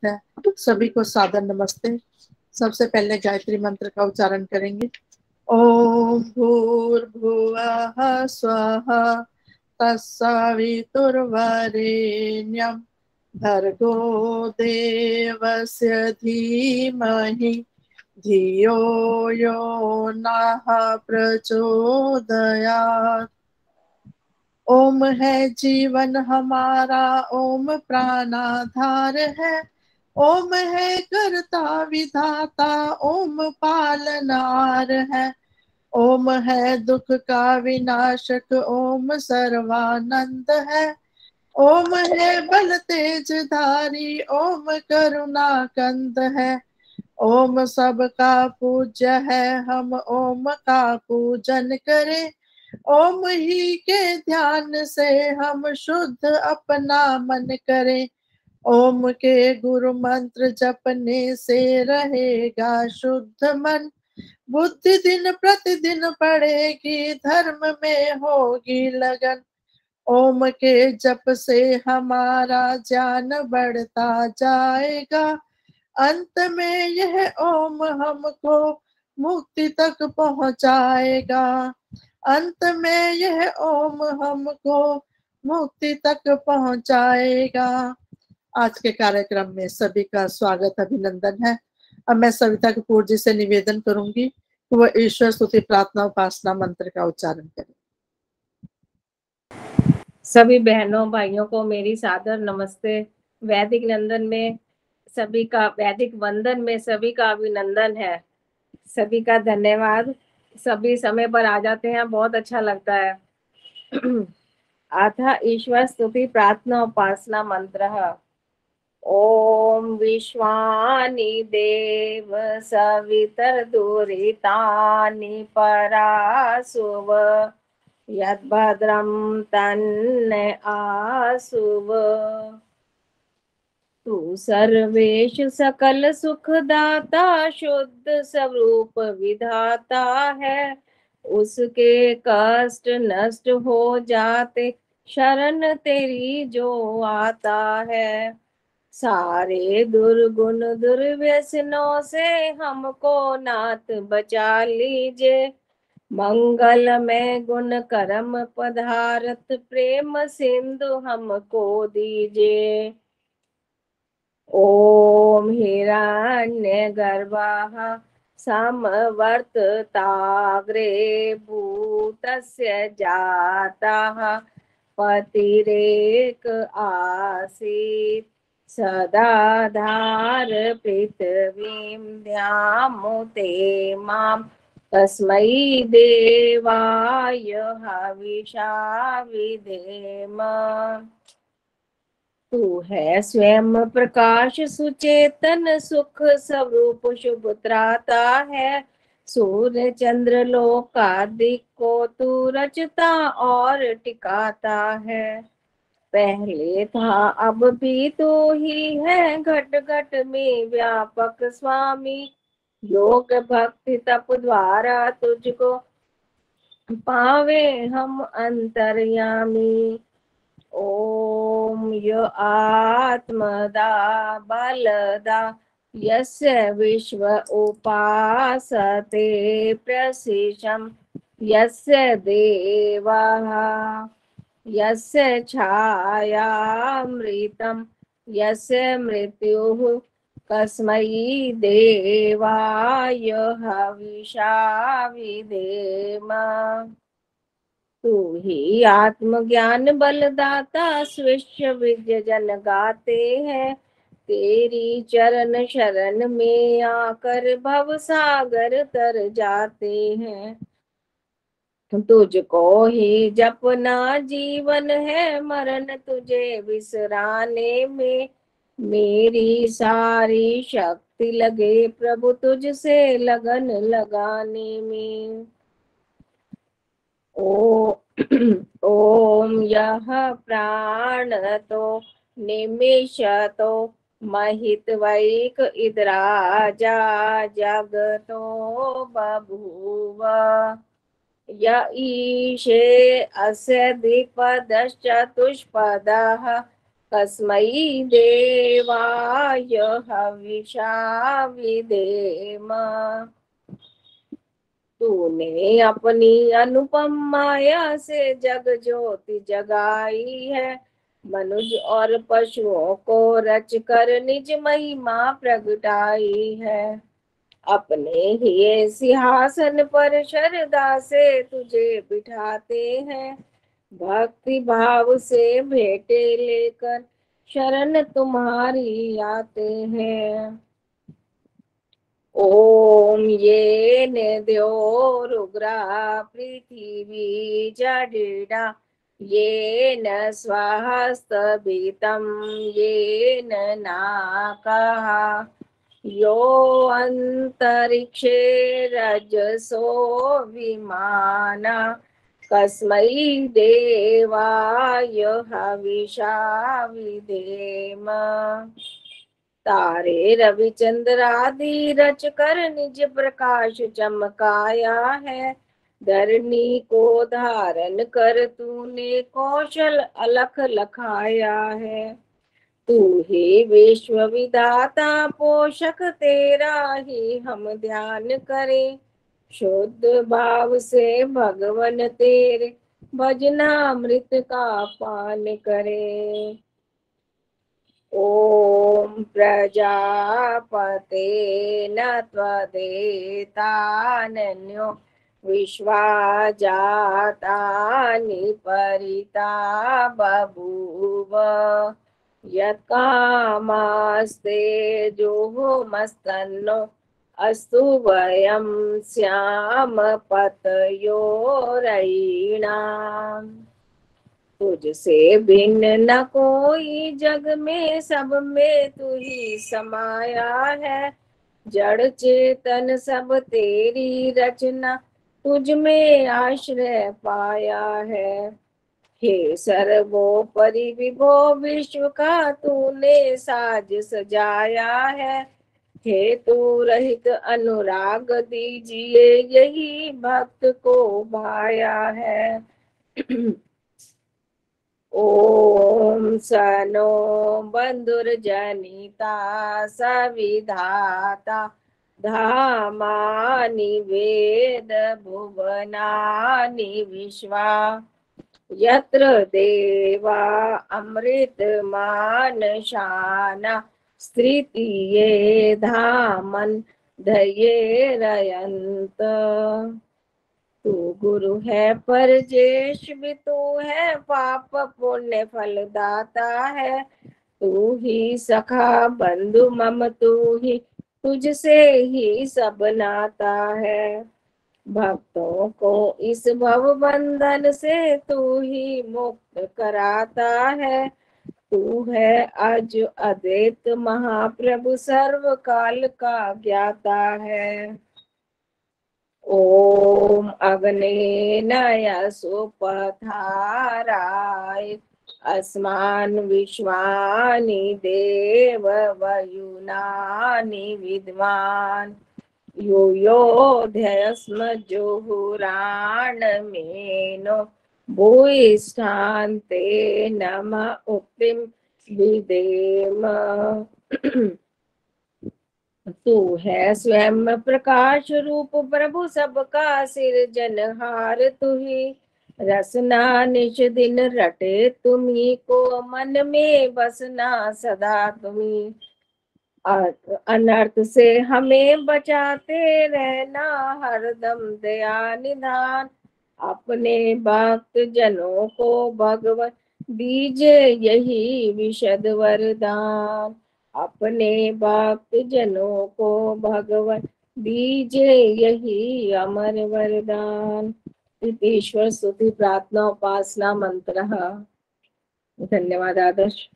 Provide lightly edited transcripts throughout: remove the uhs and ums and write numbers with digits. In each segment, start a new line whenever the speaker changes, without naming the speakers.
है। सभी को सादर नमस्ते। सबसे पहले गायत्री मंत्र का उच्चारण करेंगे। ओम भूर्भुवः स्वः तत्सवितुर्वरेण्यं भर्गो देवस्य धीमहि धियो यो नः प्रचोदयात्। ओम है जीवन हमारा, ओम प्राणाधार है। ओम है करता विधाता, ओम पालनहार है। ओम है दुख का विनाशक, ओम सर्वानंद है। ओम है बल तेज धारी, ओम करुणा कंद है। ओम सबका पूज्य है, हम ओम का पूजन करें। ओम ही के ध्यान से हम शुद्ध अपना मन करें। ओम के गुरु मंत्र जपने से रहेगा शुद्ध मन। बुद्धि दिन प्रतिदिन बढ़ेगी, धर्म में होगी लगन। ओम के जप से हमारा ज्ञान बढ़ता जाएगा। अंत में यह ओम हमको मुक्ति तक पहुंचाएगा। अंत में यह ओम हमको मुक्ति तक पहुंचाएगा। आज के कार्यक्रम में सभी का स्वागत अभिनंदन है। अब मैं सविता कपूर जी से निवेदन करूंगी कि वह ईश्वर स्तुति प्रार्थना उपासना मंत्र का उच्चारण करें।
सभी बहनों भाइयों को मेरी सादर नमस्ते। वैदिक नंदन में सभी का, वैदिक वंदन में सभी का अभिनंदन है। सभी का धन्यवाद। सभी समय पर आ जाते हैं, बहुत अच्छा लगता है। अथ ईश्वर स्तुति प्रार्थना उपासना मंत्र। ओम विश्वानि देव सवितर्दुरितानि परासुव यद्भद्रं तन्न आसुव। तू सर्वेषु सकल सुखदाता, शुद्ध स्वरूप विधाता है। उसके कष्ट नष्ट हो जाते, शरण तेरी जो आता है। सारे दुर्गुण दुर्व्यसनों से हमको नाथ बचा लीजिए। मंगल में गुण कर्म पधारत, प्रेम सिंधु हमको दीजिए। ओम हिरण्य गर्भः समवर्तताग्रे भूतस्य जातः पतिरेक आसीत्। सदाधार पृथ्वीं ध्यामुते मां, तस्मै देवाय हविषा विधेम। तू है स्वयं प्रकाश सुचेतन, सुख स्वरूप शुभ त्राता है। सूर्य चंद्र लोकादि को तू रचता और टिकाता है। पहले था अब भी तू ही है, घट घट में व्यापक स्वामी। योग भक्ति तप द्वारा तुझको पावे हम अंतर्यामी। ओम य आत्मदा बलदा, यस्य विश्व उपासते प्रसिशं। यस्य देवाः यस्य छायामृतं, यस्य मृत्युः कस्मै देवाय हविषा विधेम। तू ही आत्मज्ञान बलदाता, शिष्य विद्य जन गाते हैं। तेरी चरण शरण में आकर भव सागर तर जाते हैं। तुझको ही जपना जीवन है, मरण तुझे विसराने में। मेरी सारी शक्ति लगे प्रभु तुझसे लगन लगाने में। ओम यह प्राण तो निमिषतो महित्वैक इद्राजा जगतो बभूव। य ईशे अस्य द्विपदश्चतुष्पदः तस्मै देवाय हविषा विधेम। तूने अपनी अनुपम माया से जग ज्योति जगाई है, मनुज और पशुओं को रच कर निज महिमा प्रगटाई है। अपने ही सिंहासन पर श्रद्धा से तुझे बिठाते हैं, भक्ति भाव से भेंटे लेकर शरण तुम्हारी आते हैं। ओम ये न द्योरुग्रा पृथिवी जडिडा, ये न स्वाहस्तभितं ये न नाकः, यो अंतरिक्षे रजसो विमाना, कस्मै देवाय हविषा विधेम। तारे रविचंद्र आदि रच कर निज प्रकाश चमकाया है, धरनी को धारण कर तूने कौशल अलख लखाया है। तू ही विश्व विधाता पोषक, तेरा ही हम ध्यान करें, शुद्ध भाव से भगवन तेरे भजनामृत का पान करें। ओम प्रजापते न त्वदेतानन्यो विश्वा जातानि परिता बभूव, यत्कामास्ते जुहुमस्तन्नो अस्तु वयं स्याम पतयोरयिणाम्। तुझसे भिन्न न कोई जग में, सब में तू ही समाया है, जड़ चेतन सब तेरी रचना, तुझ में आश्रय पाया है। हे सर्वोपरि विभो विश्व का तूने साज सजाया है, हे तू रहित अनुराग दीजिए यही भक्त को भाया है। ओम सनो बंधुर्जनिता सविधाता, धामानि वेद भुवनानि विश्वा, यत्र देवा अमृत मानशाना, स्त्रितीये धामन धयेरयन्त। तू गुरु है परजेश भी तू है, पाप पुण्य फलदाता है, तू ही सखा बंधु मम तू ही, तुझसे ही सब नाता है। भक्तों को इस भव बंधन से तू ही मुक्त कराता है, तू है अज अद्वैत महाप्रभु सर्व काल का ज्ञाता है। ओम अग्नेन सुपथाराय अस्मान् विश्वानि देव वयुनानि विद्वान्, यूयोऽध्यस्म जुहुराणमेनो भूयिष्ठान्ते नमः उक्तिं विदेम। तू है स्वयं प्रकाश रूप प्रभु सबका सिरजनहार, तू ही रसना निश दिन रटे तुम्ही को, मन में बसना सदा तुम्ही, अनर्थ से हमें बचाते रहना हरदम दया निधान। अपने भक्त जनों को भगवान दीजे यही विशद वरदान, अपने भक्त जनों को भगवान दीजे यही अमर वरदान। ईश्वर स्तुति प्रार्थना उपासना मंत्र। धन्यवाद आदर्श।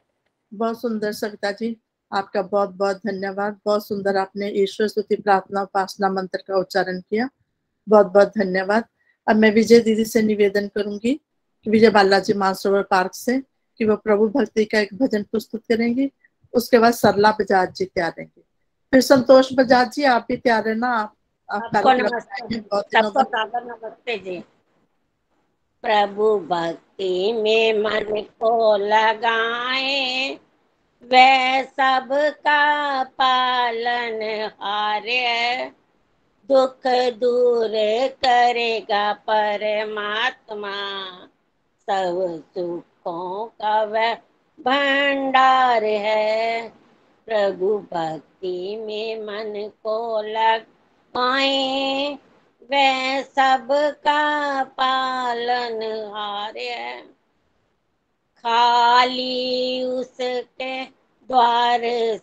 बहुत सुंदर सविता जी, आपका बहुत बहुत धन्यवाद। बहुत सुंदर आपने ईश्वर स्तुति प्रार्थना उपासना मंत्र का उच्चारण किया, बहुत बहुत धन्यवाद। अब मैं विजय दीदी से निवेदन करूंगी कि विजय बालाजी मानसरोवर पार्क से कि वो प्रभु भक्ति का एक भजन प्रस्तुत करेंगी। उसके बाद सरला बजाज जी तैयार रहेंगे, फिर संतोष बजाज जी आप भी तैयार रहना। आप
सबको नमस्ते जी। प्रभु भक्ति में मन को लगाए, वह सबका पालन हारे, दुख दूर करेगा परमात्मा, सब सुखों का वह भंडार है। प्रभु भक्ति में मन को लगाए, वह सबका पालन हारे, खाली उसके द्वार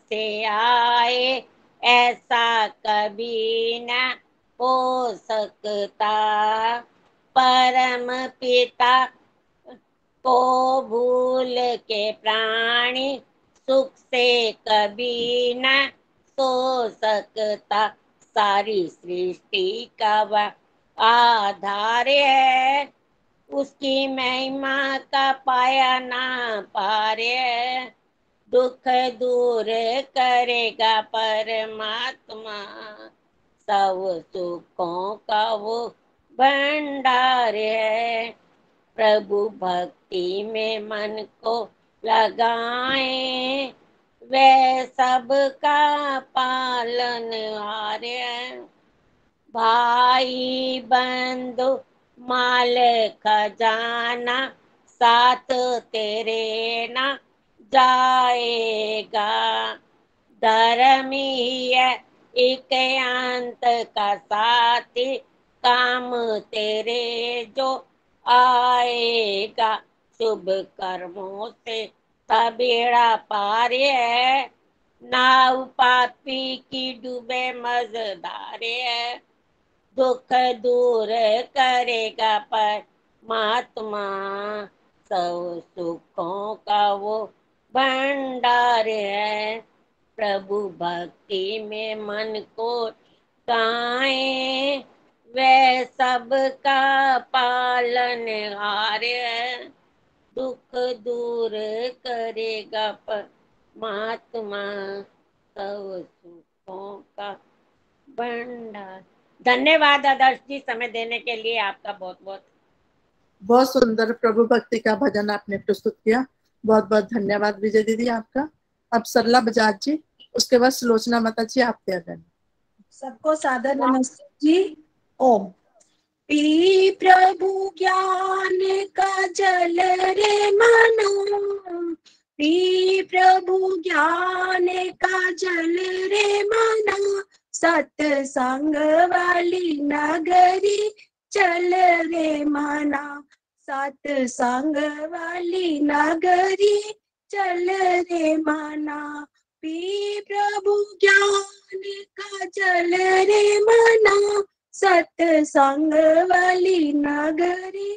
से आए, ऐसा कभी न हो सकता, परम पिता को भूल के प्राणी सुख से कभी न सो सकता, सारी सृष्टि का वह आधार है, उसकी महिमा का पाया ना पारे, दुख दूर करेगा परमात्मा, सब सुखों का वो भंडार है। प्रभु भक्ति में मन को लगाए, वह सबका पालन हारे, भाई बंधु माल खजाना साथ तेरे ना जाएगा, धर्मी है एक अंत का साथी, काम तेरे जो आएगा, शुभ कर्मों से तबेड़ा पार है, नाव पापी की डूबे मजदार है, दुख दूर करेगा परमात्मा, सब सुखों का वो भंडार है। प्रभु भक्ति में मन को गाए, वह सबका पालन हार है, दुख दूर करेगा परमात्मा, सब सुखों का भंडार। धन्यवाद आदर्श जी, समय देने के लिए आपका बहुत बहुत।
बहुत सुंदर प्रभु भक्ति का भजन आपने प्रस्तुत किया, बहुत बहुत धन्यवाद विजय दीदी आपका। अब सरला बजाज जी, उसके बाद सुलोचना माता जी आप तैयार रहें।
सबको सादर नमस्ते जी। ओम। पी प्रभु ज्ञान का जल रे मना, पी प्रभु ज्ञान का जल रे मना, सत्संग वाली नगरी चल रे मना, सत्संग वाली नगरी चल रे मना, पी प्रभु ज्ञान का जल रे मना, सत्संग वाली नगरी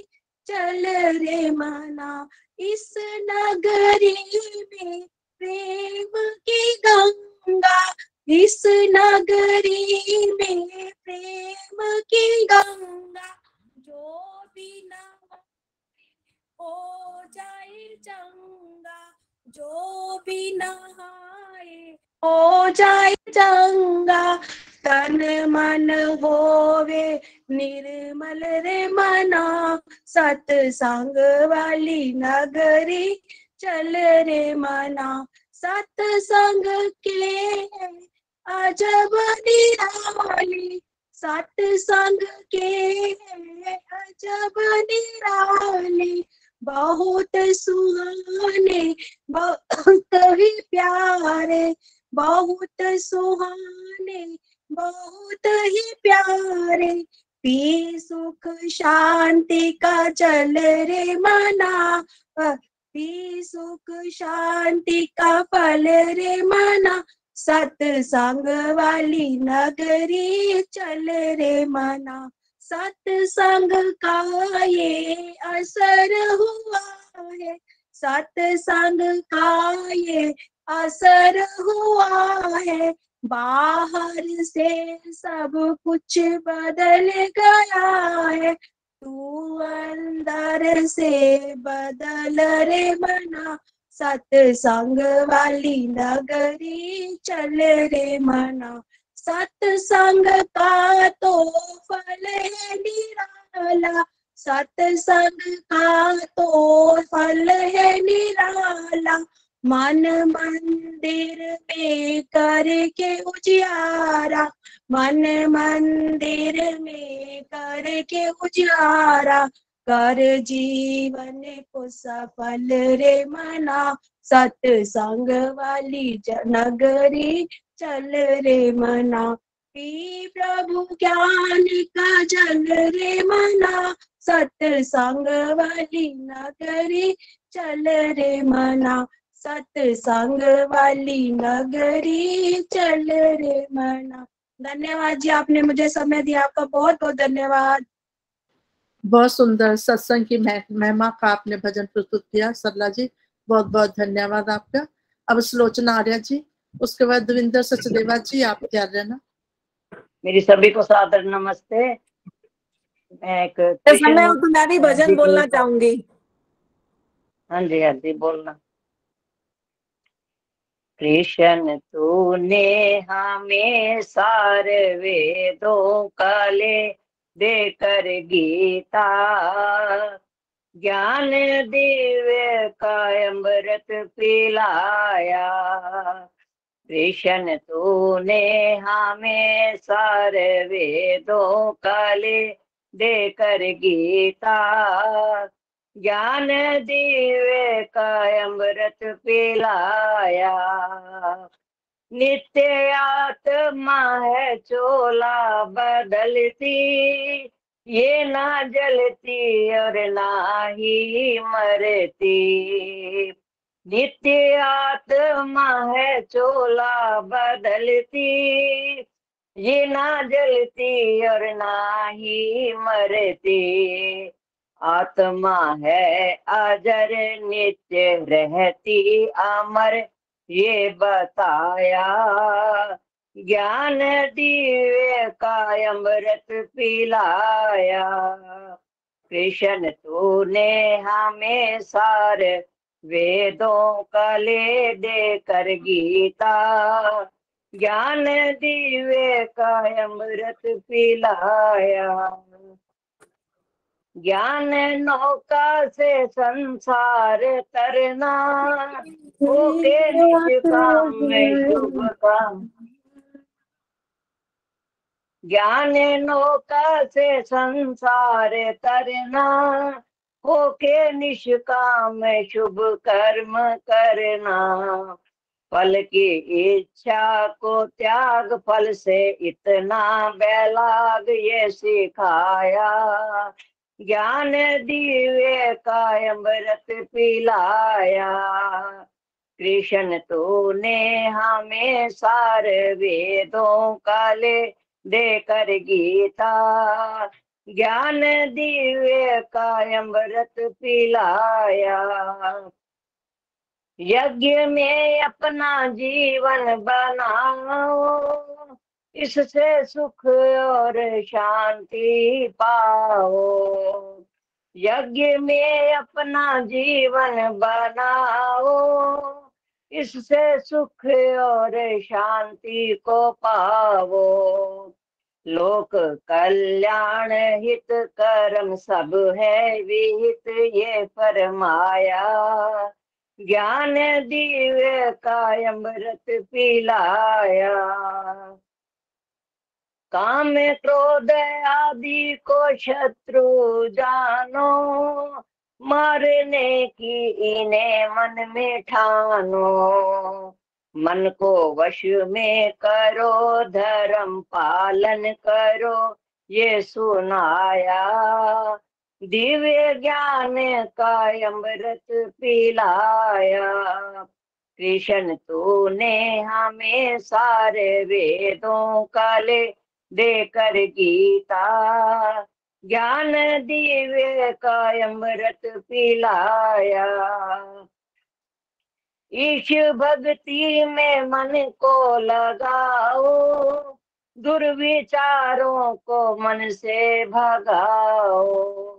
चल रे मना, इस नगरी में प्रेम की गंगा, इस नगरी में प्रेम की गंगा, जो भी नहाए हो जाए चंगा, जो भी नहाए हो जाए चंगा, तन मन होवे निर्मल रे मना, सत्संग वाली नगरी चल रे मना, सत्संग के अजब निराली, सत्संग के अजब निराली, बहुत सुहाने बहुत ही प्यारे, बहुत सुहाने बहुत ही प्यारे, पी सुख शांति का जल रे मना, पी सुख शांति का फल रे मना, सत्संग वाली नगरी चल रे मना, सत्संग का ये असर हुआ है, सत्संग का ये असर हुआ है, बाहर से सब कुछ बदल गया है, तू अंदर से बदल रे मना, सत्संग वाली नगरी चल रे मना, सत्संग का तो फल है निराला, सत्संग का तो फल है निराला, मन मंदिर में करके उजियारा, मन मंदिर में करके उजियारा, कर जीवन को सफल रे मना, सत्संग वाली नगरी चल रे मना, पी प्रभु ज्ञान का जल रे मना, सत्संग वाली नगरी चल रे मना, सत्संग वाली नगरी चल रे मना। धन्यवाद जी, आपने मुझे समय दिया, आपका बहुत बहुत धन्यवाद।
बहुत सुंदर सत्संग की महिमा का आपने भजन प्रस्तुत किया सरला जी, बहुत बहुत धन्यवाद आपका। अब सुलोचना आर्य जी, उसके बाद देविंदर सचदेवा जी, आप तैयार रहना।
मेरी सभी को सादर नमस्ते। मैं एक
समय हो तो मैं भी भजन बोलना चाहूंगी।
हाँ जी बोलना। कृष्ण तूने हमें सारे वेदों का ले देकर गीता, ज्ञान दिव्य का अमृत पिलाया। कृष्ण तूने हमें सारे वेदों का ले देकर गीता, ज्ञान दिव्य का अमृत पिलाया। नित्य आत्मा है चोला बदलती, ये ना जलती और ना ही मरती। नित्य आत्मा है चोला बदलती, ये ना जलती और ना ही मरती। आत्मा है अजर नित्य रहती अमर, ये बताया। ज्ञान दिव्य का अमृत पिलाया। कृष्ण तूने हमें सारे वेदों का ले देकर गीता, ज्ञान दिव्य का अमृत पिलाया। ज्ञान नौका से संसार तरना, होके निष्काम में शुभ काम। ज्ञान नौका से संसार तरना, होके निष्काम में शुभ कर्म करना। फल की इच्छा को त्याग, फल से इतना बैलाग ये सिखाया। ज्ञान दिव्य का अमृत पिलाया। कृष्ण तूने हमें सारे वेदों का ले देकर गीता, ज्ञान दिव्य का अमृत पिलाया। यज्ञ में अपना जीवन बनाओ, इससे सुख और शांति पाओ। यज्ञ में अपना जीवन बनाओ, इससे सुख और शांति को पाओ। लोक कल्याण हित कर्म सब है विहित, ये फरमाया। ज्ञान दिव्य का अमृत पिलाया। काम क्रोध आदि को शत्रु जानो, मारने की इन्हें मन में ठानो। मन को वश में करो, धर्म पालन करो, ये सुनाया। दिव्य ज्ञान का अमृत पिलाया। कृष्ण तूने हमें सारे वेदों का ले देकर गीता, ज्ञान दिव्य का अमृत पिलाया। ईश भक्ति में मन को लगाओ, दुर्विचारों को मन से भगाओ।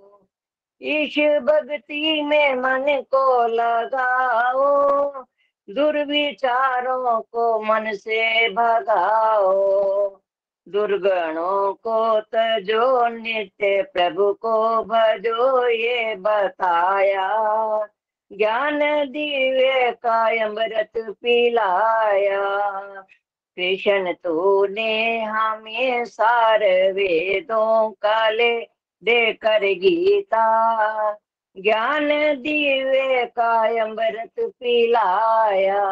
ईश भक्ति में मन को लगाओ, दुर्विचारों को मन से भगाओ। दुर्गणों को तजो नित्य प्रभु को भजो ये बताया। ज्ञान दिव्य का अमृत पिलाया। कृष्ण तूने हमें सार वेदों का ले देकर गीता। ज्ञान दिव्य का अमृत पिलाया।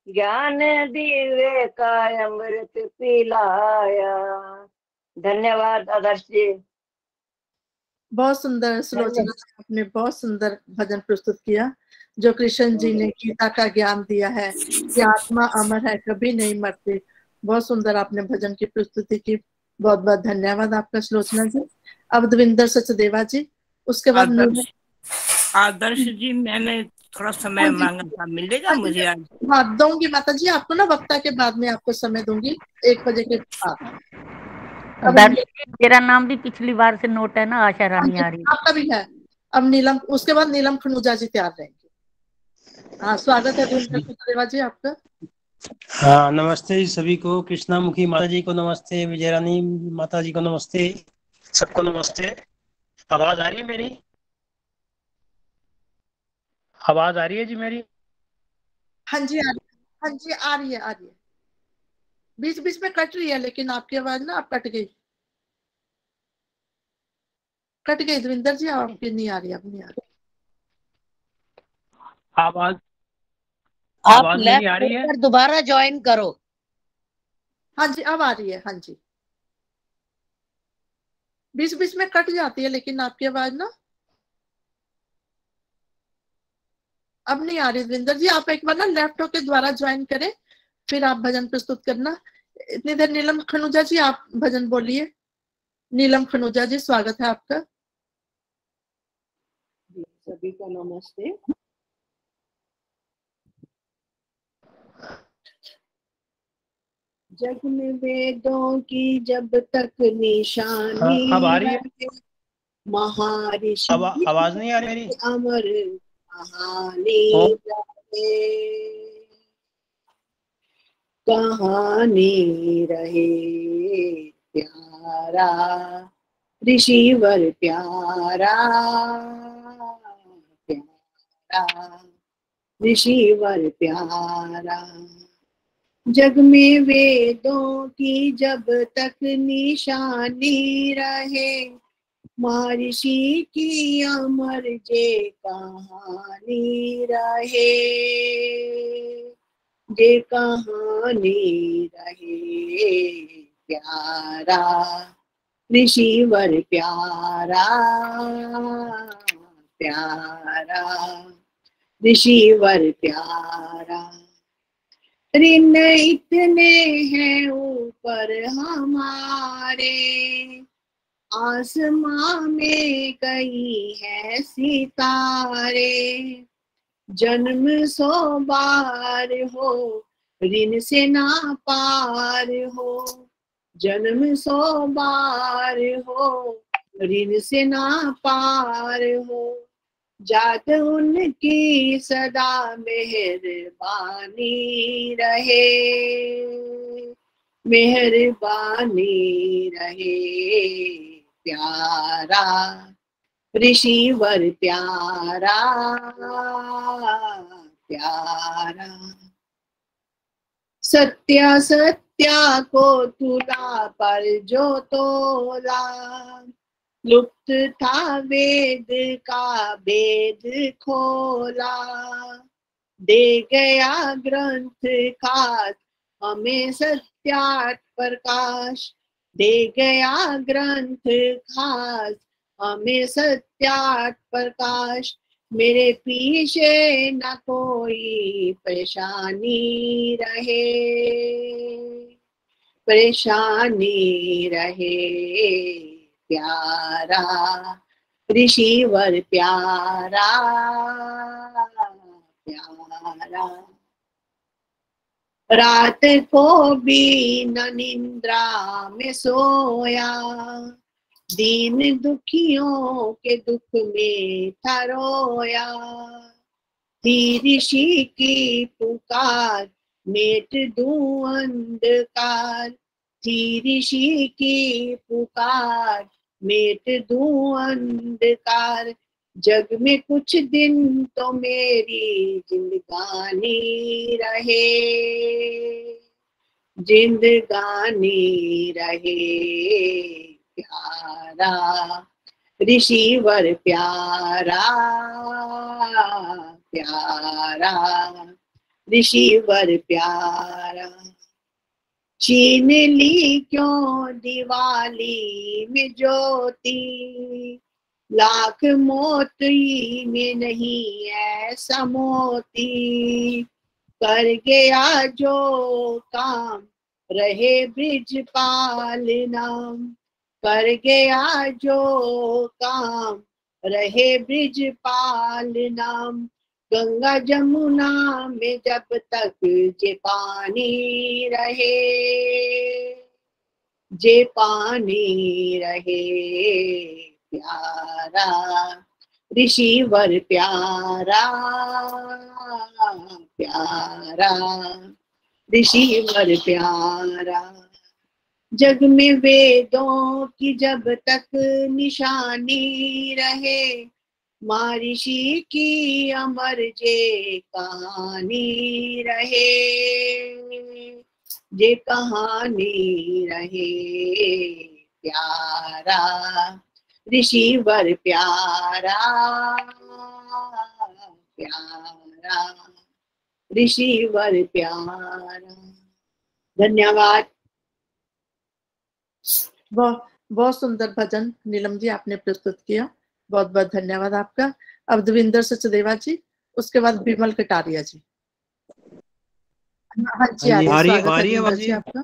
ज्ञान दिव्य का अमृत पिलाया। धन्यवाद आदर्श जी।
बहुत सुंदर सुलोचना, आपने बहुत सुंदर भजन प्रस्तुत किया। जो कृष्ण जी ने गीता का ज्ञान दिया है कि आत्मा अमर है, कभी नहीं मरती। बहुत सुंदर आपने भजन की प्रस्तुति की। बहुत बहुत धन्यवाद आपका सुलोचना जी। अब दविंदर सचदेवा जी, उसके बाद
आदर्श जी, मैंने थोड़ा समय मांगा था, मिलेगा मुझे आज?
हाँ दूंगी माता जी आपको ना, वक्ता के बाद में आपको समय दूंगी 1 बजे के बाद।
मेरा नाम भी पिछली बार से नोट है ना, आशा रानी आ रही है।
आपका भी है। अब नीलम, उसके बाद नीलम खनूजा जी तैयार रहेंगे। हाँ स्वागत है देवा जी आपका।
हाँ नमस्ते जी सभी को। कृष्णामुखी माता जी को नमस्ते, विजय रानी माता जी को नमस्ते, सबको नमस्ते। आवाज आ रही है मेरी? आवाज आ रही है जी मेरी?
हाँ जी आ रही है, हाँ जी आ रही है, आ रही है। बीच बीच में कट रही है लेकिन आपकी आवाज ना, आप कट गई, कट गई दविंदर जी, आपकी नहीं आ रही, अब नहीं आ रही
आवाज।
आप
आवाज मेरी
लेफ्ट
आ रही है?
होकर दोबारा ज्वाइन करो।
हाँ जी अब आ रही है। हाँ जी बीच बीच में कट जाती है लेकिन आपकी आवाज ना अब नहीं आ रही। दविंदर जी आप एक बार ना लेफ्ट होकर दोबारा ज्वाइन करें, फिर आप भजन प्रस्तुत करना। इतनी देर नीलम खनूजा जी आप भजन बोलिए। नीलम खनूजा जी स्वागत है आपका।
सभी को नमस्ते। जग में वेदों की जब तक निशानी
अब आ रही है?
महर्षि
आवाज नहीं आ रही मेरी?
अमर कहानी कहानी रहे प्यारा ऋषिवर प्यारा प्यारा ऋषिवर प्यारा। जग में वेदों की जब तक निशानी रहे महर्षि की अमर जे कहानी रहे जे कहानी रहे प्यारा ऋषिवर प्यारा प्यारा ऋषिवर प्यारा। ऋण इतने हैं ऊपर हमारे आसमां में कई है सितारे जन्म 100 बार हो ऋण से ना पार हो जन्म 100 बार हो ऋण से ना पार हो जात उनकी सदा मेहरबानी रहे मेहरबानी रहे प्यारा ऋषिवर प्यारा प्यारा। सत्या सत्या को तुला पर जो तोला लुप्त था वेद का वेद खोला दे गया ग्रंथ खास हमें सत्यार्थ प्रकाश दे गया ग्रंथ खास हमें सत्यार्थ प्रकाश। मेरे पीछे न कोई परेशानी रहे परेशानी रहे प्यारा ऋषिवर प्यारा प्यारा। रात को भी न निंद्रा में सोया दीन दुखियों के दुख में था रोया थी ऋषि की पुकार मेट दूं अंधकार थी ऋषि की पुकार, मेट दूं अंधकार, जग में कुछ दिन तो मेरी जिंदगानी रहे, जिंदगानी रहे प्यारा ऋषिवर प्यारा, प्यारा ऋषिवर प्यारा। छीन ली क्यों दिवाली में ज्योति, लाख मोती में नहीं ऐसा मोती, कर गया जो काम रहे ब्रिजपाल नाम, कर गया जो काम रहे ब्रिजपाल नाम। गंगा जमुना में जब तक जे पानी रहे, जे पानी रहे प्यारा ऋषिवर प्यारा, प्यारा ऋषिवर प्यारा। जग में वेदों की जब तक निशानी रहे, महर्षि की अमर जे कहानी रहे, जे कहानी रहे प्यारा ऋषिवर प्यारा, प्यारा ऋषिवर प्यारा। धन्यवाद।
बहुत सुंदर भजन नीलम जी आपने प्रस्तुत किया, बहुत बहुत धन्यवाद आपका। अब देवेंद्र सचदेवा जी, उसके बाद विमल कटारिया जी। हाँ जी,
हाँ जी,
स्वागत है
हमारी
देवेंद्र
आवाज
जी
जी।
आपका।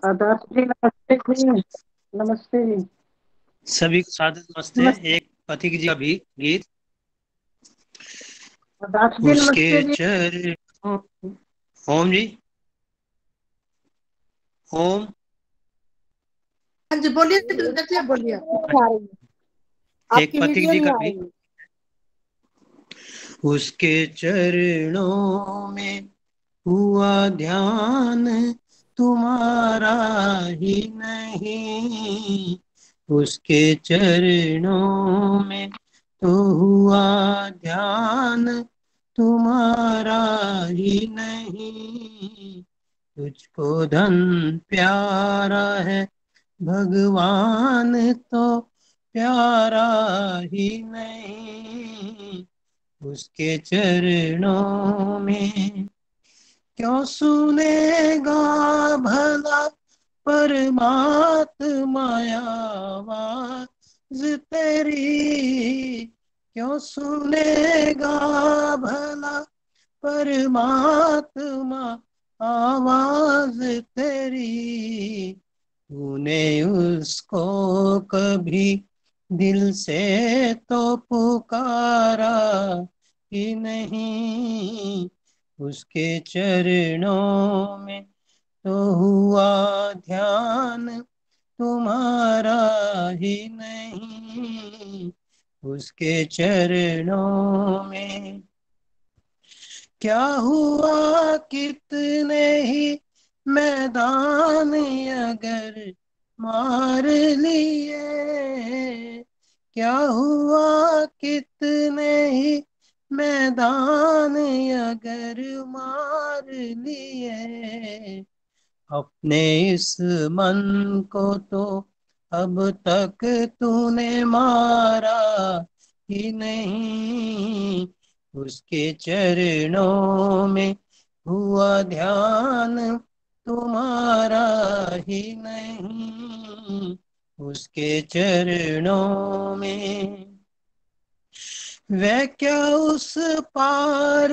नमस्ते जी।
सभी को सादर नमस्ते। एक पथिक जी का भी गीत। उसके चरणों, ओम जी, ओम।
हाँ जी बोलिए देवेंद्र जी, बोलिए।
एक पथिक जी का भी। उसके चरणों में हुआ ध्यान तुम्हारा ही नहीं, उसके चरणों में तो हुआ ध्यान तुम्हारा ही नहीं, तुझको धन प्यारा है भगवान तो प्यारा ही नहीं, उसके चरणों में क्यों सुनेगा भला परमात्मा आवाज तेरी, क्यों सुनेगा भला परमात्मा आवाज तेरी, तूने उसको कभी दिल से तो पुकारा ही नहीं, उसके चरणों में तो हुआ ध्यान तुम्हारा ही नहीं, उसके चरणों में क्या हुआ कितने ही मैदान अगर मार लिए, क्या हुआ कितने ही मैदान अगर मार लिए, अपने इस मन को तो अब तक तूने मारा ही नहीं, उसके चरणों में हुआ ध्यान तुम्हारा ही नहीं, उसके चरणों में वह क्या उस पार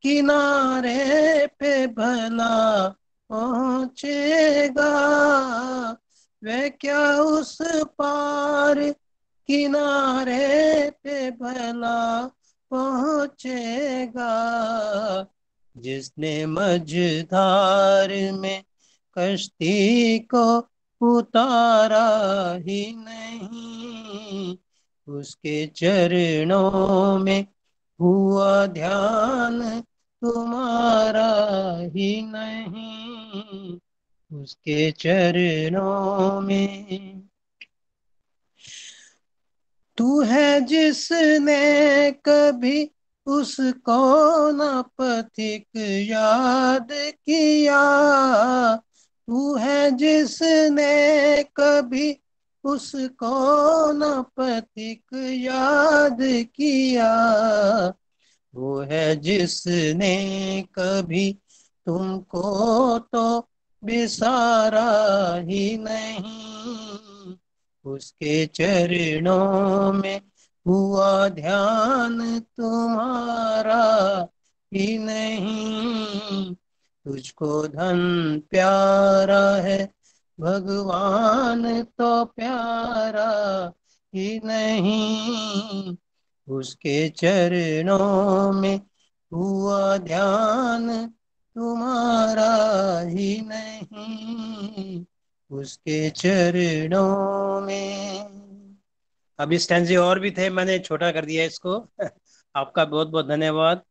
किनारे पे भला पहुँचेगा, वह क्या उस पार किनारे पे भला पहुँचेगा, जिसने मझधार में कश्ती को उतारा ही नहीं, उसके चरणों में हुआ ध्यान तुम्हारा ही नहीं, उसके चरणों में। तू है जिसने कभी उसको न पथिक याद किया, तू है जिसने कभी उसको न पथिक याद किया, वो है जिसने कभी तुमको तो बिसारा ही नहीं, उसके चरणों में हुआ ध्यान तुम्हारा ही नहीं, तुझको धन प्यारा है भगवान तो प्यारा ही नहीं, उसके चरणों में हुआ ध्यान तुम्हारा ही नहीं, उसके चरणों में। अब इस स्टैंजे और भी थे, मैंने छोटा कर दिया इसको। आपका बहुत बहुत धन्यवाद।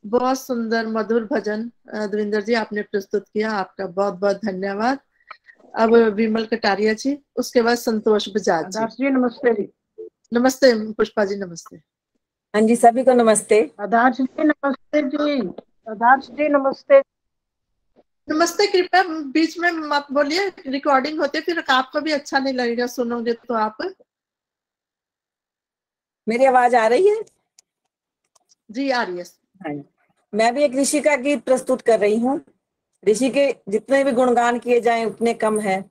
बहुत सुंदर मधुर भजन देवेंद्र जी आपने प्रस्तुत किया, आपका बहुत बहुत धन्यवाद। अब विमल कटारिया जी, उसके बाद संतोष बजाज जी।
नमस्ते जी।
नमस्ते पुष्पा जी, नमस्ते।
हाँ जी, सभी को नमस्ते।
आदर्श जी नमस्ते जी। आदर्श जी नमस्ते।
नमस्ते, कृपया बीच में मत बोलिए, रिकॉर्डिंग होती है, फिर आपको भी अच्छा नहीं लगेगा सुनोगे तो आप।
मेरी आवाज आ रही है?
जी आ रही है।
हाँ, मैं भी एक ऋषि का गीत प्रस्तुत कर रही हूँ। ऋषि के जितने भी गुणगान किए जाएं उतने कम है,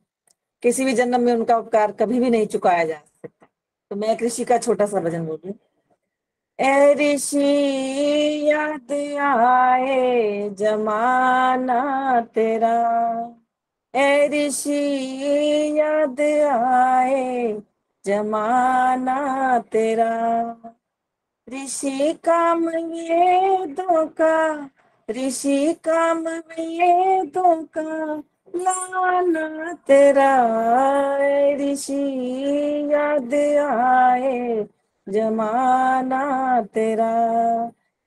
किसी भी जन्म में उनका उपकार कभी भी नहीं चुकाया जा सकता। तो मैं एक ऋषि का छोटा सा भजन बोल रही हूँ। ए ऋषि याद आए जमाना तेरा, ए ऋषि याद आए जमाना तेरा, ऋषि काम वेदों का, ऋषि काम वेदों का लाना तेरा, ऋषि याद आए जमाना तेरा,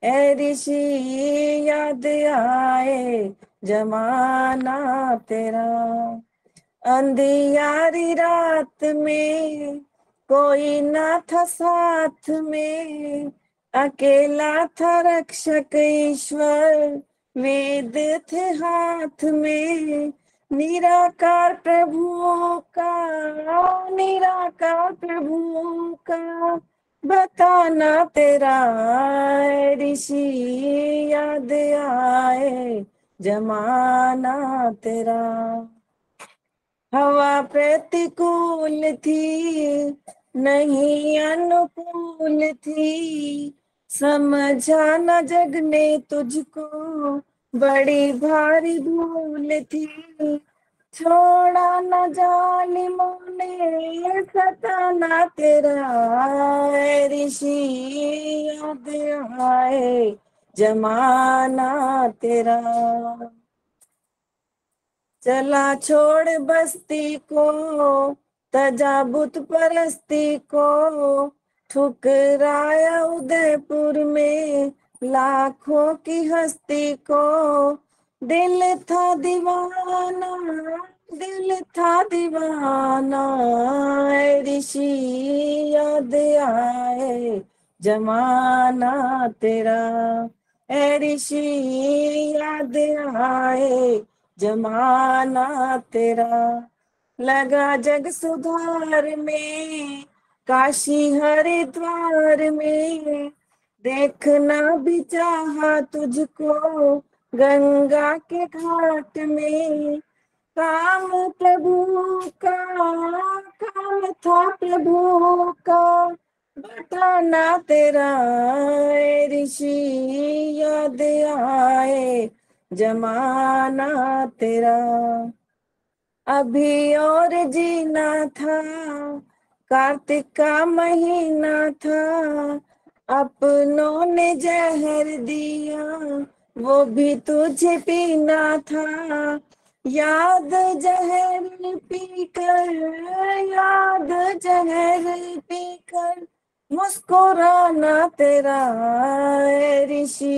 ए ऋषि याद आए जमाना तेरा, अंधियारी रात में कोई ना था साथ में, अकेला था रक्षक ईश्वर वेद थे हाथ में, निराकार प्रभु का, निराकार प्रभु का बताना तेरा, ऋषि याद आए जमाना तेरा, हवा प्रतिकूल थी नहीं अनुकूल थी, समझा न जग ने तुझको बड़ी भारी भूल थी, छोड़ा न जालिमों ने सताना तेरा, ऋषि याद आए जमाना तेरा, चला छोड़ बस्ती को तजा बुत परस्ती को, ठुकराया उदयपुर में लाखों की हस्ती को, दिल था दीवाना, दिल था दीवाना, ऋषि याद आए जमाना तेरा, ऋषि याद आए जमाना तेरा, लगा जग सुधार में काशी हरिद्वार में, देखना भी चाहा तुझको गंगा के घाट में, काम प्रभु का, काम था प्रभु का बताना तेरा, ऋषि याद आए जमाना तेरा, अभी और जीना था कार्तिक का महीना था, अपनों ने जहर दिया वो भी तुझे पीना था, याद जहर पीकर, याद जहर पीकर मुस्कुराना तेरा, ऋषि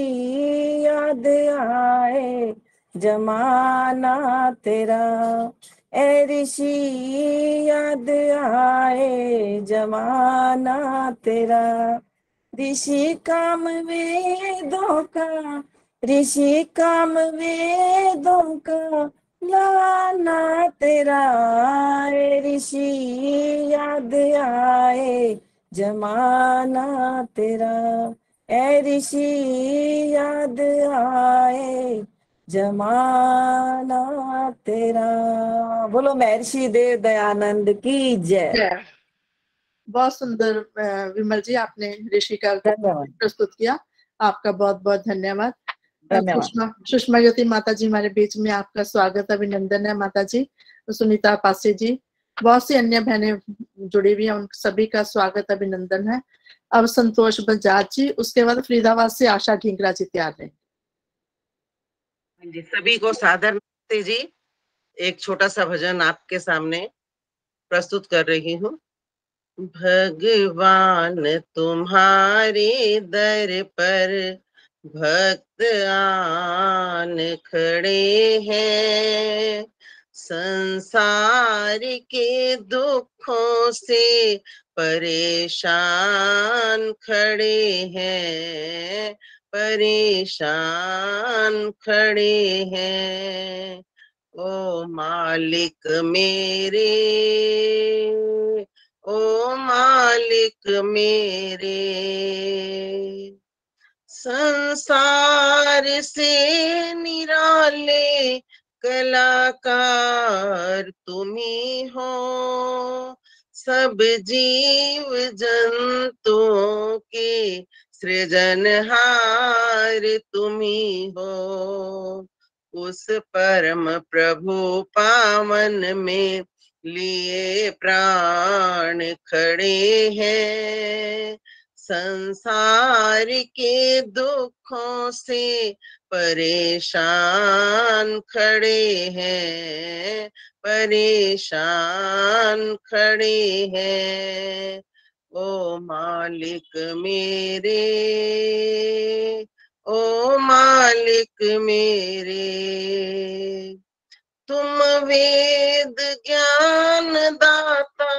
याद आए जमाना तेरा। ए ऋषि याद आए जमाना तेरा। ऋषि काम वेदों का, ऋषि काम वेदों का लाना तेरा। ए ऋषि याद आए जमाना तेरा। ए ऋषि याद आए जमाना तेरा। बोलो महर्षि देव दयानंद की जय।
बहुत सुंदर विमल जी, आपने ऋषि का
धन्यवाद।
प्रस्तुत किया। आपका बहुत बहुत धन्यवाद।
धन्यवाद।
सुषमा ज्योति माता जी हमारे बीच में, आपका स्वागत अभिनंदन है माता जी। सुनीता पासी जी, बहुत सी अन्य बहनें जुड़ी हुई हैं, उन सभी का स्वागत अभिनंदन है। अब संतोष बजाज जी, उसके बाद फरीदाबाद से आशा ढींगरा जी तैयार है।
जी, सभी को सादर नमस्ते जी। एक छोटा सा भजन आपके सामने प्रस्तुत कर रही हूँ। भगवान तुम्हारे दर पर भक्त आन खड़े हैं, संसार के दुखों से परेशान खड़े हैं, परेशान खड़े हैं। ओ मालिक मेरे, ओ मालिक मेरे, संसार से निराले कलाकार तुम्ही हो, सब जीव जंतुओं के सृजनहार तुम्ही हो। उस परम प्रभु पावन में लिए प्राण खड़े हैं, संसार के दुखों से परेशान खड़े हैं, परेशान खड़े हैं। ओ मालिक मेरे, ओ मालिक मेरे, तुम वेद ज्ञान दाता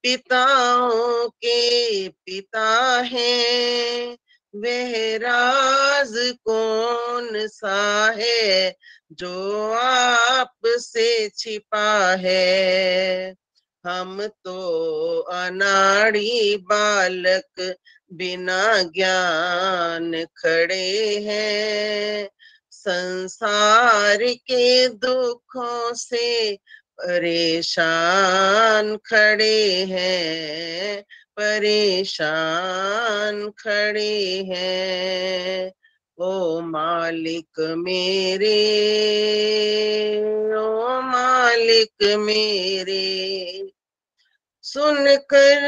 पिताओं के पिता हैं, वह राज कौन सा है जो आप से छिपा है। हम तो अनाड़ी बालक बिना ज्ञान खड़े हैं, संसार के दुखों से परेशान खड़े हैं, परेशान खड़े हैं। ओ मालिक मेरे, ओ मालिक मेरे, सुनकर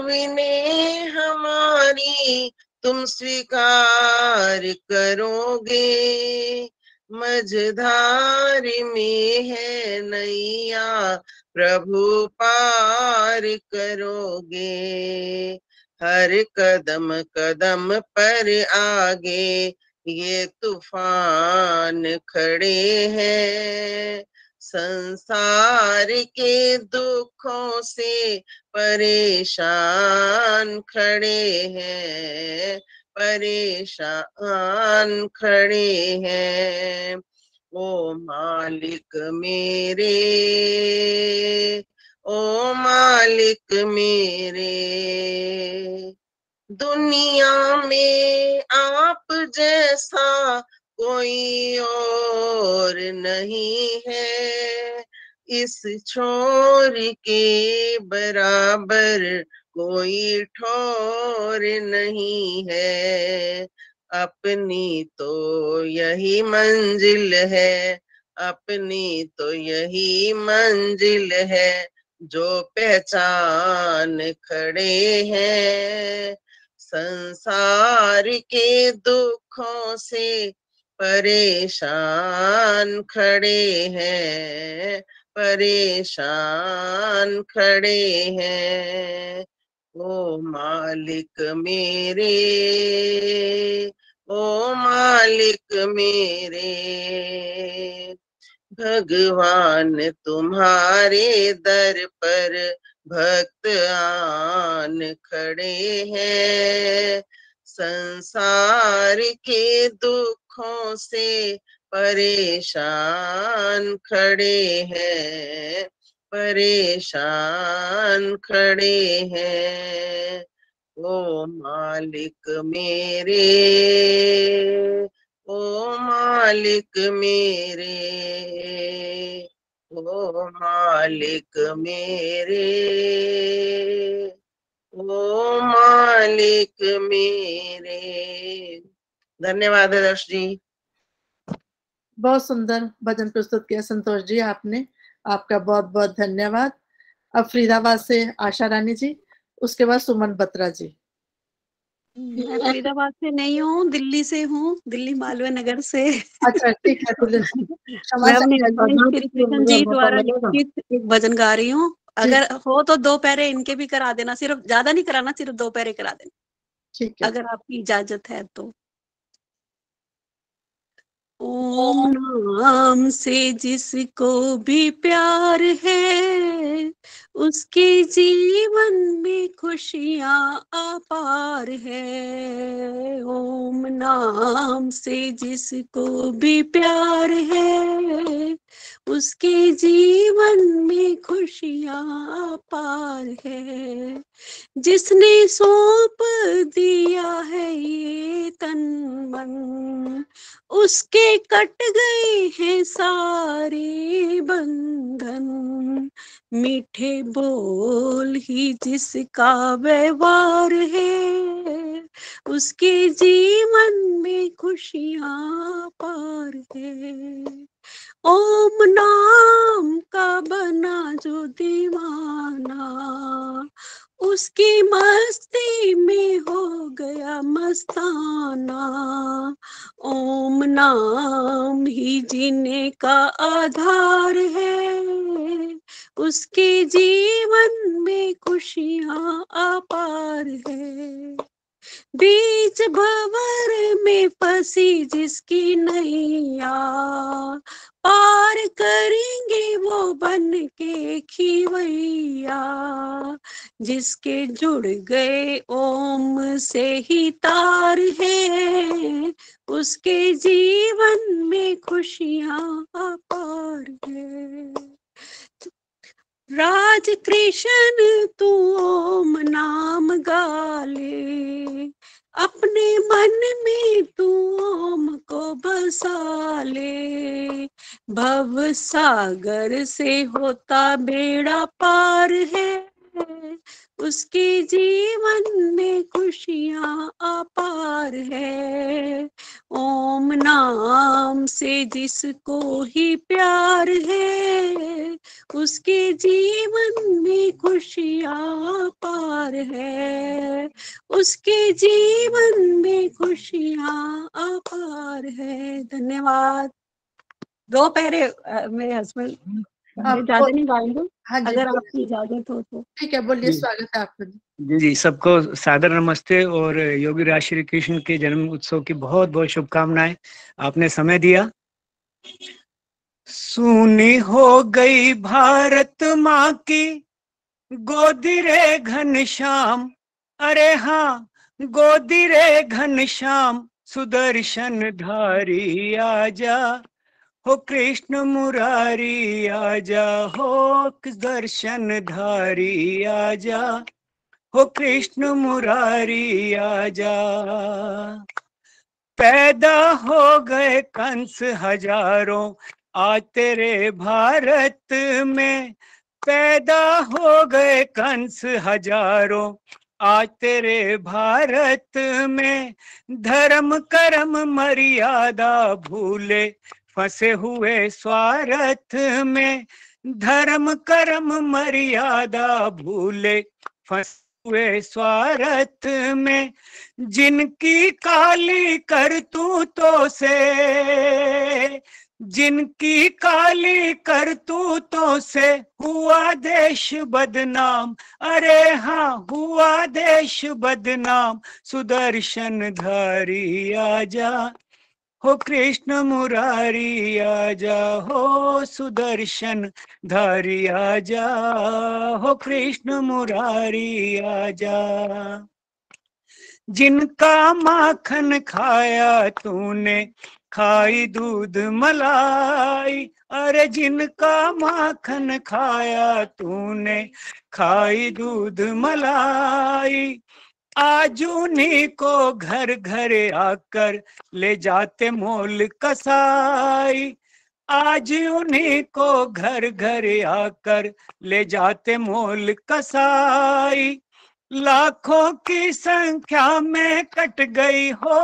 विनय हमारी तुम स्वीकार करोगे, मझधार में है नैया प्रभु पार करोगे। हर कदम कदम पर आगे ये तूफान खड़े हैं, संसार के दुखों से परेशान खड़े हैं, परेशान खड़े हैं। ओ मालिक मेरे, ओ मालिक मेरे, दुनिया में आप जैसा कोई और नहीं है, इस छोर के बराबर कोई ठोर नहीं है। अपनी तो यही मंजिल है, अपनी तो यही मंजिल है, जो पहचान खड़े हैं, संसार के दुखों से परेशान खड़े हैं, परेशान खड़े हैं। ओ मालिक मेरे, ओ मालिक मेरे। भगवान तुम्हारे दर पर भक्त आन खड़े हैं, संसार के दुखों से परेशान खड़े हैं, परेशान खड़े हैं। ओ मालिक मेरे, ओ मालिक मेरे, ओ मालिक मेरे, ओ मालिक मेरे। धन्यवाद आदर्श जी।
बहुत सुंदर भजन प्रस्तुत किया संतोष जी आपने, आपका बहुत बहुत धन्यवाद। अब फरीदाबाद से आशा रानी जी, उसके बाद सुमन बत्रा जी।
मैं फरीदाबाद से नहीं हूँ, दिल्ली से हूँ, दिल्ली मालवीय नगर से।
अच्छा ठीक है, तो क्षमा
मैं अपने
चाहिए।
हस्बैंड श्री कृष्ण जी द्वारा लिखित एक भजन गा रही हूँ। अगर हो तो 2 पैरे इनके भी करा देना, सिर्फ ज्यादा नहीं कराना, सिर्फ 2 पैरे करा देना,
ठीक है,
अगर आपकी इजाजत है तो। ओम नाम से जिसको भी प्यार है, उसके जीवन में खुशियां अपार है। ओम नाम से जिसको भी प्यार है, उसके जीवन में खुशियां अपार है। जिसने सौंप दिया है ये तन मन, उसके कट गए हैं सारे बंधन। मीठे बोल ही जिसका व्यवहार है, उसके जीवन में खुशियां पार है। ओम नाम का बना जो दीवाना, उसकी मस्ती में हो गया मस्ताना। ओम नाम ही जीने का आधार है, उसके जीवन में खुशियां अपार है। बीच भंवर में फंसी जिसकी नैया, पार करेंगे वो बन के खिवैया। जिसके जुड़ गए ओम से ही तार है, उसके जीवन में खुशियां अपार है। राज कृष्ण तू ओम नाम गाले, अपने मन में तू ओम को बसा ले। भव सागर से होता बेड़ा पार है, उसके जीवन में खुशियां अपार है। ओम नाम से जिसको ही प्यार है, उसके जीवन में खुशियां पार है, उसके जीवन में खुशियां अपार है। धन्यवाद। 2 पैरे मेरे हस्बैंड ज्यादा नहीं गाएंगे, अगर आपकी इजाजत हो तो।
ठीक है, बोलिए, स्वागत है आपका।
जी, सबको सादर नमस्ते और योगी राज श्री कृष्ण के जन्म उत्सव की बहुत बहुत शुभकामनाएं। आपने समय दिया। सूनी हो गई भारत माँ की गोदी रे घनश्याम, अरे हाँ गोदी रे घनश्याम, सुदर्शन धारी आजा हो कृष्ण मुरारी आजा, हो दर्शन धारी आजा, हो कृष्ण मुरारी आजा। पैदा हो गए कंस हजारों आज तेरे भारत में, पैदा हो गए कंस हजारों आज तेरे भारत में। धर्म कर्म मर्यादा भूले फंसे हुए स्वार्थ में, धर्म कर्म मर्यादा भूले फंसे हुए स्वार्थ में। जिनकी काली करतूतों से जिनकी काली करतूतों से हुआ देश बदनाम, अरे हाँ हुआ देश बदनाम, सुदर्शन धारी आजा हो कृष्ण मुरारी आजा, हो सुदर्शन धारी आजा, हो कृष्ण मुरारी आजा। जिनका माखन खाया तूने खाई दूध मलाई, अरे जिनका माखन खाया तूने खाई दूध मलाई, आज उन्हीं को घर घर आकर ले जाते मोल कसाई, आज उन्हीं को घर घर आकर ले जाते मोल कसाई। लाखों की संख्या में कट गई हो,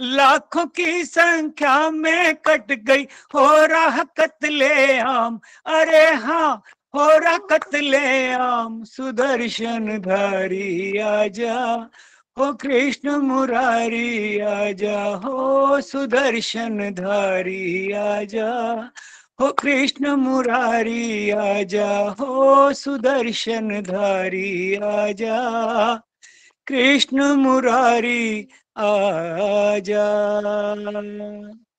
लाखों की संख्या में कट गई हो रहा कत्ले आम, अरे हाँ हो रहा कत्ले आम, सुदर्शन धारी आजा हो कृष्ण मुरारी आजा, हो सुदर्शन धारी आजा, हो कृष्ण मुरारी आजा, हो सुदर्शन धारी आजा, कृष्ण मुरारी आजा।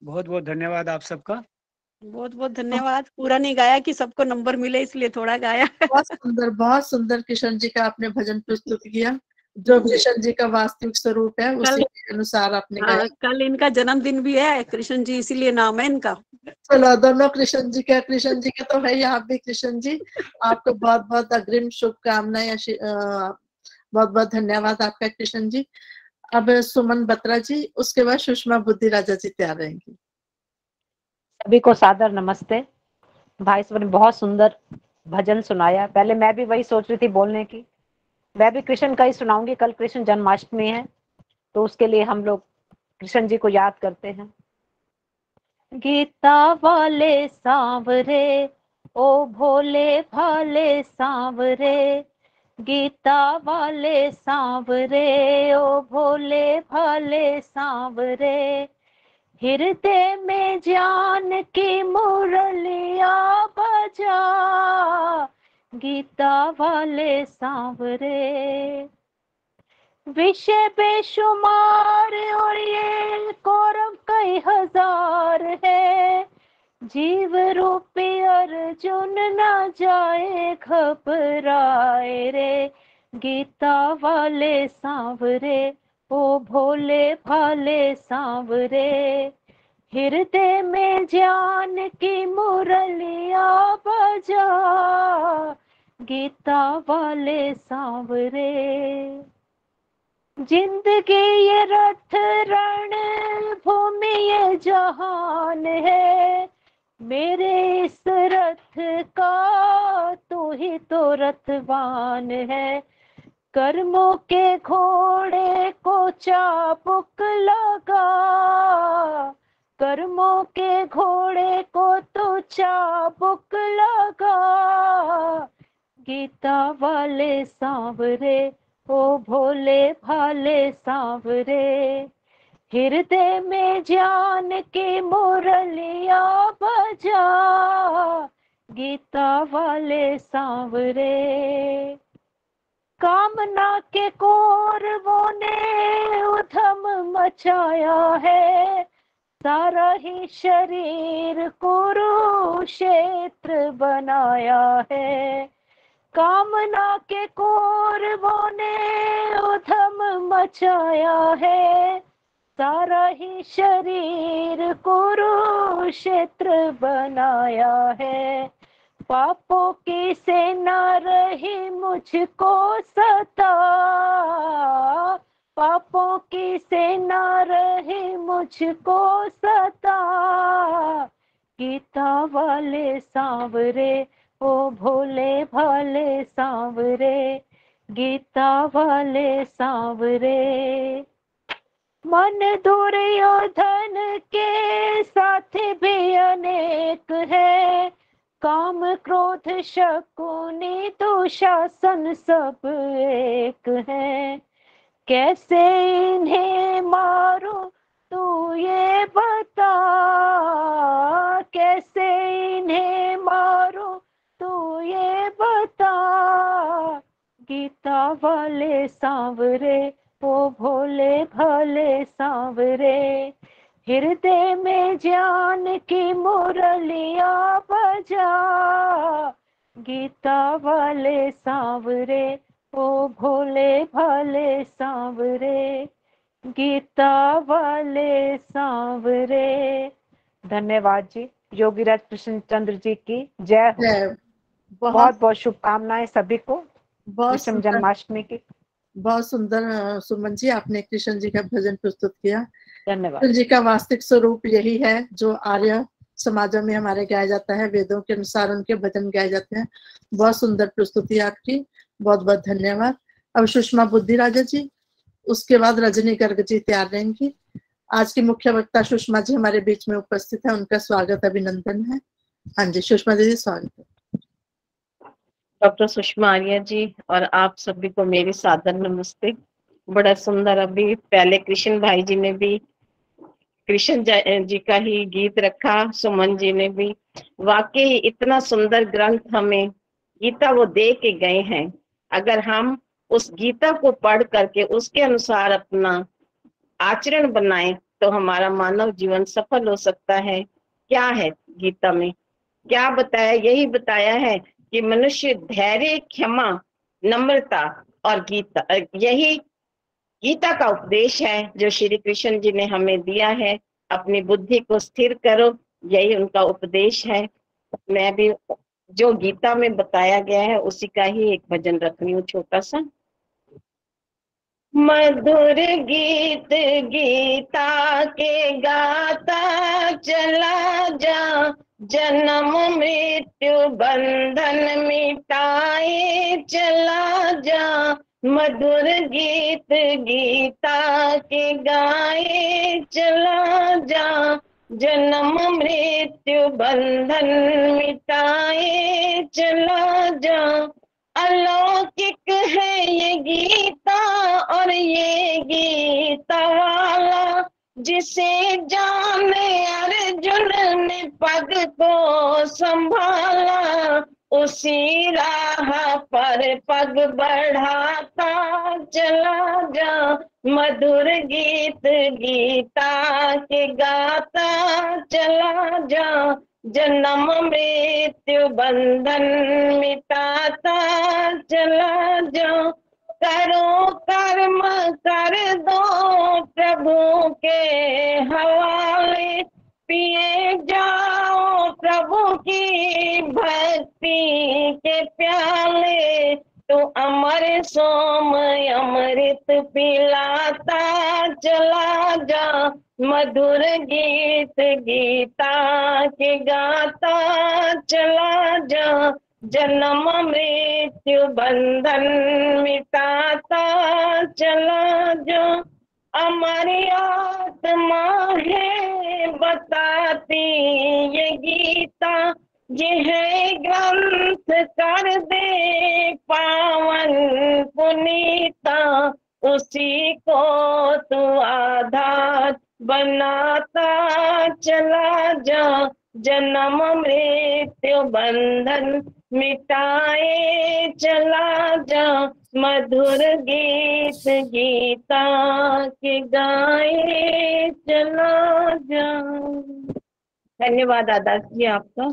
बहुत बहुत धन्यवाद आप सबका।
बहुत बहुत धन्यवाद। पूरा नहीं गाया कि सबको नंबर मिले, इसलिए थोड़ा गाया।
बहुत सुंदर किशन जी का आपने भजन प्रस्तुत किया, जो किशन जी का वास्तविक स्वरूप है उसी के अनुसार आपने गाया।
कल इनका जन्मदिन भी है कृष्ण जी, इसीलिए नाम है इनका।
चलो दोनों कृष्ण जी का तो है, आप भी कृष्ण जी, आपको बहुत बहुत अग्रिम शुभकामनाएं, बहुत बहुत धन्यवाद आपका कृष्ण जी। अब सुमन बत्रा जी, उसके बाद सुषमा बुद्धि राजा जी तैयार रहेंगी।
सभी को सादर नमस्ते। भाई साहब ने बहुत सुंदर भजन सुनाया। पहले मैं भी वही सोच रही थी बोलने की, मैं भी कृष्ण का ही सुनाऊंगी। कल कृष्ण जन्माष्टमी है, तो उसके लिए हम लोग कृष्ण जी को याद करते हैं। गीता वाले सांवरे ओ भोले भाले सांवरे, गीता वाले सांवरे ओ भोले भाले सांवरे, हृदय में ज्ञान की मुरलिया बजा, गीता वाले सांवरे। विषय बेशुमार और ये कौरव कई हजार है, जीव रूपी अर्जुन न जाए घबराए रे, गीता वाले सांवरे ओ भोले भाले सांवरे, हृदय में ज्ञान की मुरलिया बजा, गीता वाले सांवरे। जिंदगी ये रथ रण भूमि ये जहान है, मेरे इस रथ का तू ही तो रथवान है, कर्मों के घोड़े को चाबुक लगा, कर्मों के घोड़े को तो चाबुक लगा, गीता वाले सांवरे ओ भोले भाले सांवरे, हृदय में ज्ञान की मुरलिया बजा, गीता वाले सांवरे। कामना के कौरवों ने उधम मचाया है, सारा ही शरीर कुरुक्षेत्र बनाया है, कामना के कौरवों ने उधम मचाया है, सारा ही शरीर कुरुक्षेत्र बनाया है, पापों की सेना रही मुझको सता, पापों की सेना रही मुझको सता, गीता वाले सांवरे ओ भोले भाले सांवरे, गीता वाले सांवरे। मन दुर्योधन के साथ भी अनेक है, काम क्रोध शकुनी दुशासन सब एक है, कैसे इन्हें मारूं तू ये बता कैसे इन्हें मारूं, तू ये बता। गीता वाले सांवरे वो भोले भाले सांवरे, हृदय में ज्ञान की मुरलिया बजा। गीता वाले सांवरे ओ भोले भाले सांवरे, गीता वाले सांवरे। धन्यवाद जी। योगीराज कृष्णचंद्र जी की जय हो। बहुत बहुत शुभकामनाएं सभी को कृष्ण जन्माष्टमी की।
बहुत सुंदर सुमन जी, आपने कृष्ण जी का भजन प्रस्तुत किया।
धन्यवाद।
कृष्ण जी का वास्तविक स्वरूप यही है जो आर्य समाजों में हमारे गाया जाता है, वेदों के अनुसार उनके भजन गाए जाते हैं। बहुत सुंदर प्रस्तुति आपकी, बहुत बहुत धन्यवाद। अब सुषमा बुद्धिराजा जी, उसके बाद रजनी गर्ग जी तैयार रहेंगी। आज की मुख्य वक्ता सुषमा जी हमारे बीच में उपस्थित है, उनका स्वागत अभिनंदन है। हाँ जी सुषमा दीदी, स्वागत है।
डॉक्टर सुषमा आर्य जी और आप सभी को मेरी सादर नमस्ते। बड़ा सुंदर, अभी पहले कृष्ण भाई जी ने भी कृष्ण जी का ही गीत रखा, सुमन जी ने भी। वाकई इतना सुंदर ग्रंथ हमें गीता वो दे के गए हैं। अगर हम उस गीता को पढ़ करके उसके अनुसार अपना आचरण बनाएं तो हमारा मानव जीवन सफल हो सकता है। क्या है गीता में, क्या बताया? यही बताया है कि मनुष्य धैर्य, क्षमा, नम्रता और गीता, यही गीता का उपदेश है जो श्री कृष्ण जी ने हमें दिया है। अपनी बुद्धि को स्थिर करो, यही उनका उपदेश है। मैं भी जो गीता में बताया गया है उसी का ही एक भजन रख रही हूँ, छोटा सा। मधुर गीत गीता के गाता चला जा, जन्म मृत्यु बंधन मिटाए चला जा। मधुर गीत गीता के गाए चला जा, जन्म मृत्यु बंधन मिटाए चला जा। अलौकिक है ये गीता और ये गीता वाला, जिसे जाने अर्जुन ने पग को संभाला। उसी राह पर पग बढ़ाता चला जा, मधुर गीत गीता के गाता चला जा। जन्म मृत्यु बंधन मिटाता चला जा। करो कर्म कर दो प्रभु के हवाले, पिए जाओ प्रभु की भक्ति के प्याले। तो अमर सोम अमृत पिलाता चला जा, मधुर गीत गीता के गाता चला जा। जन्म मृत्यु बंधन मिटाता चला जा। हमारी आत्मा है बताती ये गीता, ये है ग्रंथ कर दे पावन पुनीता। उसी को तू आधार बनाता चला जा, जन्म मृत्यु बंधन मिटाए चला जा। मधुर गीत गीता के गाए चला जा। धन्यवाद आदास जी आपका,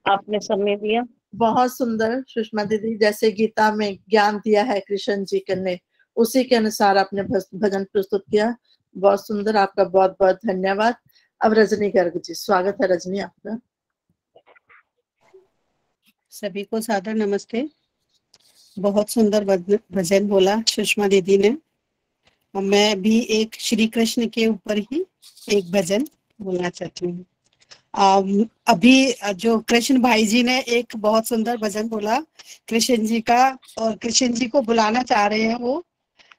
आपने समय दिया।
बहुत सुंदर सुषमा दीदी, जैसे गीता में ज्ञान दिया है कृष्ण जी ने, उसी के अनुसार आपने भजन प्रस्तुत किया। बहुत सुंदर, आपका बहुत बहुत धन्यवाद। अब रजनी गर्ग जी, स्वागत है रजनी आपका।
सभी को सादर नमस्ते। बहुत सुंदर भजन बोला सुषमा दीदी ने। और मैं भी एक श्री कृष्ण के ऊपर ही एक भजन बोलना चाहती हूँ। अभी जो कृष्ण भाई जी ने एक बहुत सुंदर भजन बोला कृष्ण जी का, और कृष्ण जी को बुलाना चाह रहे हैं वो,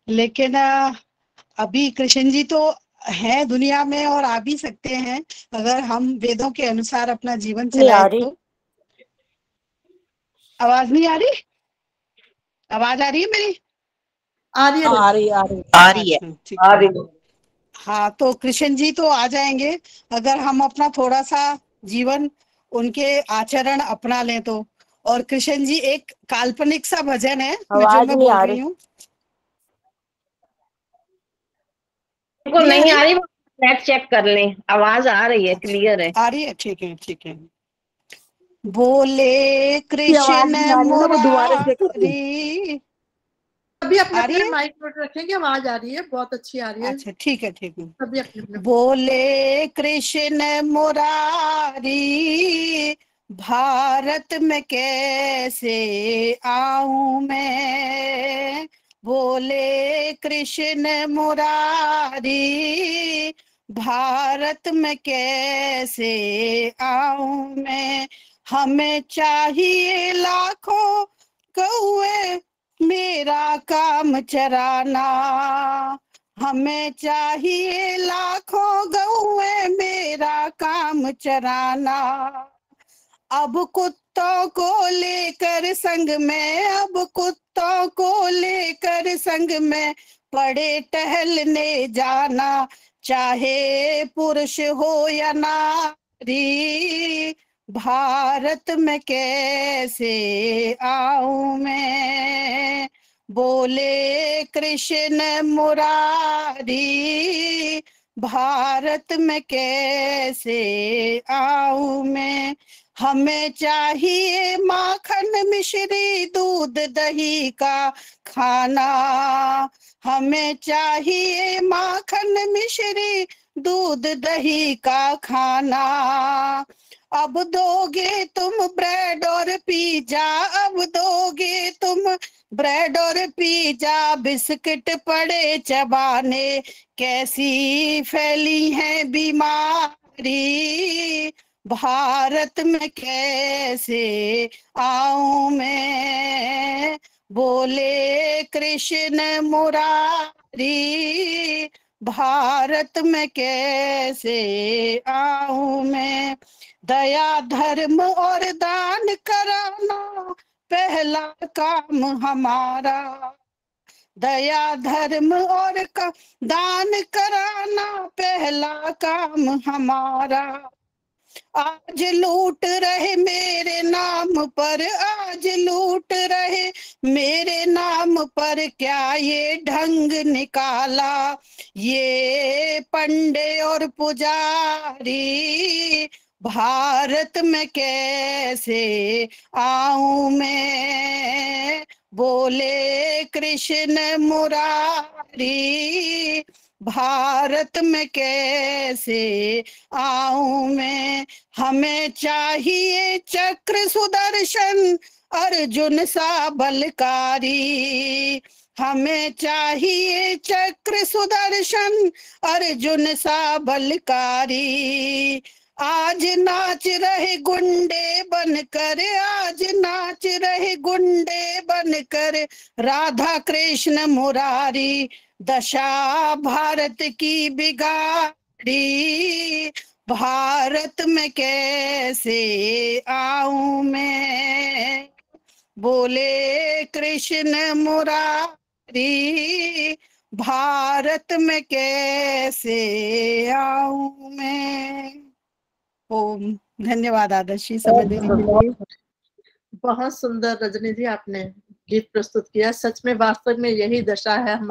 लेकिन अभी कृष्ण जी तो है दुनिया में और आ भी सकते हैं अगर हम वेदों के अनुसार अपना जीवन चलाए तो। आवाज नहीं आ रही? आवाज आ रही है मेरी?
आ रही है,
आ रही है। हाँ, तो कृष्ण जी तो आ जाएंगे अगर हम अपना थोड़ा सा जीवन उनके आचरण अपना लें तो। और कृष्ण जी एक काल्पनिक सा भजन है जो
आवाज
मैं
नहीं
बोल
आ
रही
रही।
हूँ।
को नहीं आ रही, नेट चेक कर लें। आवाज आ रही है, क्लियर है।
आ रही है, ठीक है ठीक है। बोले
की आवाज
कृष्ण
नहीं आ रही है ना, वो दोबारा से कर दी।
मुरारी।
अभी अपने
आ रही
अपने
है?
माइक पर रखेंगे, आवाज आ रही है, बहुत अच्छी आ रही है।
अच्छा ठीक है ठीक है।
अभी अपने अपने
बोले कृष्ण मुरारी, भारत में कैसे आऊं मैं। बोले कृष्ण मुरारी, भारत में कैसे आऊं मैं। हमें चाहिए लाखों कौए, मेरा काम चराना। हमें चाहिए लाखों गौए, मेरा काम चराना। अब कुत्तों को लेकर संग में, अब कुत्तों को लेकर संग में पड़े टहलने जाना। चाहे पुरुष हो या नारी, भारत में कैसे आऊं मैं। बोले कृष्ण मुरारी, भारत में कैसे आऊं मैं। हमें चाहिए माखन मिश्री दूध दही का खाना। हमें चाहिए माखन मिश्री दूध दही का खाना। अब दोगे तुम ब्रेड और पिज्जा, अब दोगे तुम ब्रेड और पिज्जा, बिस्किट पड़े चबाने, कैसी फैली है बीमारी। भारत में कैसे आऊं मैं। बोले कृष्ण मुरारी, भारत में कैसे आऊं मैं। दया धर्म और दान कराना पहला काम हमारा। दया धर्म और दान कराना पहला काम हमारा। आज लूट रहे मेरे नाम पर, आज लूट रहे मेरे नाम पर, क्या ये ढंग निकाला ये पंडे और पुजारी। भारत में कैसे आऊं मैं। बोले कृष्ण मुरारी, भारत में कैसे आऊं मैं। हमें चाहिए चक्र सुदर्शन अर्जुन सा बलकारी। हमें चाहिए चक्र सुदर्शन अर्जुन सा बलकारी। आज नाच रहे गुंडे बनकर, आज नाच रहे गुंडे बनकर, राधा कृष्ण मुरारी, दशा भारत की बिगाड़ी। भारत में कैसे आऊं मैं। बोले कृष्ण मुरारी, भारत में कैसे आऊं मैं। ओम। धन्यवाद आदर्श जी समय देने के लिए।
बहुत सुंदर रजनी जी आपने गीत प्रस्तुत किया। सच में वास्तव में यही दशा है हमारी।